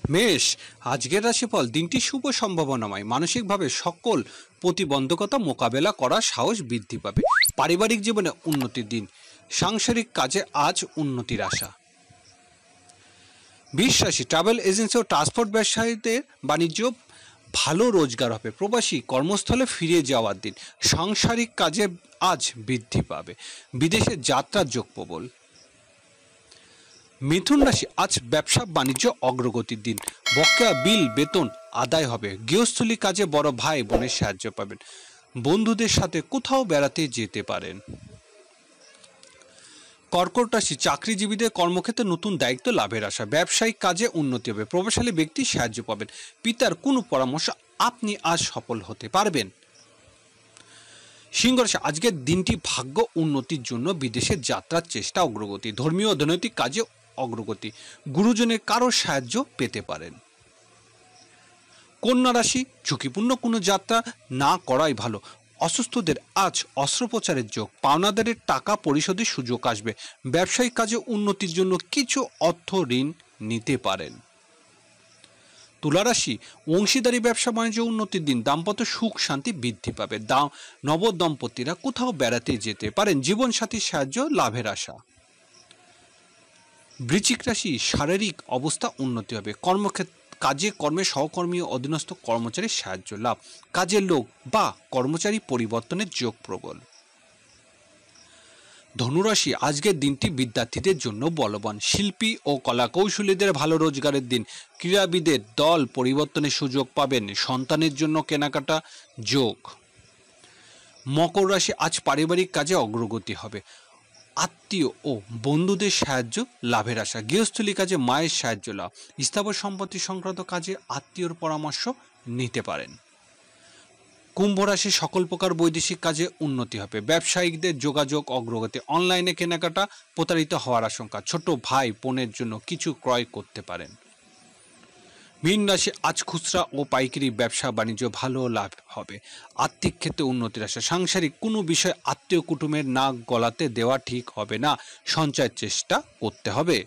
মেষ, আজকের রাশিফল দিনটি শুভ সম্ভাবনাময়। মানসিকভাবে সকল প্রতিবন্ধকতা মোকাবেলা করার সাহস বৃদ্ধি পাবে। পারিবারিক জীবনে উন্নতির দিন। সাংসারিক কাজে আজ উন্নতির আশা। বৃষ রাশি, ট্রাভেল এজেন্সি ও ট্রান্সপোর্ট ব্যবসায়ীদের বাণিজ্য ভালো রোজগার হবে। প্রবাসী কর্মস্থলে ফিরে যাওয়ার দিন। সাংসারিক কাজে আজ বৃদ্ধি পাবে। বিদেশে যাত্রার যোগ প্রবল। মিথুন রাশি, আজ ব্যবসা বাণিজ্য অগ্রগতির দিন। বকেয়া বিল বেতন আদায় হবে। গৃহস্থলী কাজে বড় ভাই বোনের সাহায্য পাবেন। বন্ধুদের সাথে কোথাও বেড়াতে যেতে পারেন। কর্কট রাশি, চাকরিজীবীদের কর্মক্ষেত্রে নতুন দায়িত্ব লাভের আশা। ব্যবসায়িক কাজে উন্নতি হবে। প্রভাবশালী ব্যক্তি সাহায্য পাবেন। পিতার কোনো পরামর্শ আপনি আজ সফল হতে পারবেন। সিংহ রাশি, আজকের দিনটি ভাগ্য উন্নতির জন্য বিদেশে যাত্রার চেষ্টা অগ্রগতি। ধর্মীয় ও অর্থনৈতিক কাজে অগ্রগতি। গুরুজনের কারো সাহায্য পেতে পারেন। কন্যা রাশি, ঝুঁকিপূর্ণ কোনো যাত্রা না করাই ভালো। অসুস্থদের আজ অস্ত্রোপচারের যোগ। পাওনাদারের টাকা পরিশোধের সুযোগ আসবে। ব্যবসায়িক কাজে উন্নতির জন্য কিছু অর্থ ঋণ নিতে পারেন। তুলা রাশি, অংশীদারি ব্যবসা বাণিজ্য উন্নতির দিন। দাম্পত্য সুখ শান্তি বৃদ্ধি পাবে। নবদম্পতিরা কোথাও বেড়াতে যেতে পারেন। জীবনসাথীর সাহায্য লাভের আশা। বৃশ্চিক রাশি, শারীরিক অবস্থা উন্নতি হবে। কাজে কর্মে সহকর্মী ও অধীনস্থ কর্মচারীর সাহায্য লাভ। কাজের লোক বা কর্মচারী পরিবর্তনের যোগ প্রবল। ধনুরাশি, আজকের দিনটি বিদ্যার্থীদের জন্য বলবান। শিল্পী ও কলাকৌশলীদের ভালো রোজগারের দিন। ক্রীড়াবিদের দল পরিবর্তনের সুযোগ পাবেন। সন্তানের জন্য কেনাকাটা যোগ। মকর রাশি, আজ পারিবারিক কাজে অগ্রগতি হবে। আত্মীয় ও বন্ধুদের সাহায্য লাভের আশা। গৃহস্থলী কাজে মায়ের সাহায্য লাভ। স্থাবর সম্পত্তি সংক্রান্ত কাজে আত্মীয়র পরামর্শ নিতে পারেন। কুম্ভ রাশি, সকল প্রকার বৈদেশিক কাজে উন্নতি হবে। ব্যবসায়িকদের যোগাযোগ অগ্রগতি। অনলাইনে কেনাকাটা প্রতারিত হওয়ার আশঙ্কা। ছোট ভাই বোনের জন্য কিছু ক্রয় করতে পারেন। মীন রাশি, আজ খুচরা ও পাইকারি ব্যবসা বাণিজ্য ভালো লাভ হবে। আর্থিক ক্ষেত্রে উন্নতির আশা। সাংসারিক কোনো বিষয় আত্মীয় কুটুমের নাক গলাতে দেওয়া ঠিক হবে না। সঞ্চয়ের চেষ্টা করতে হবে।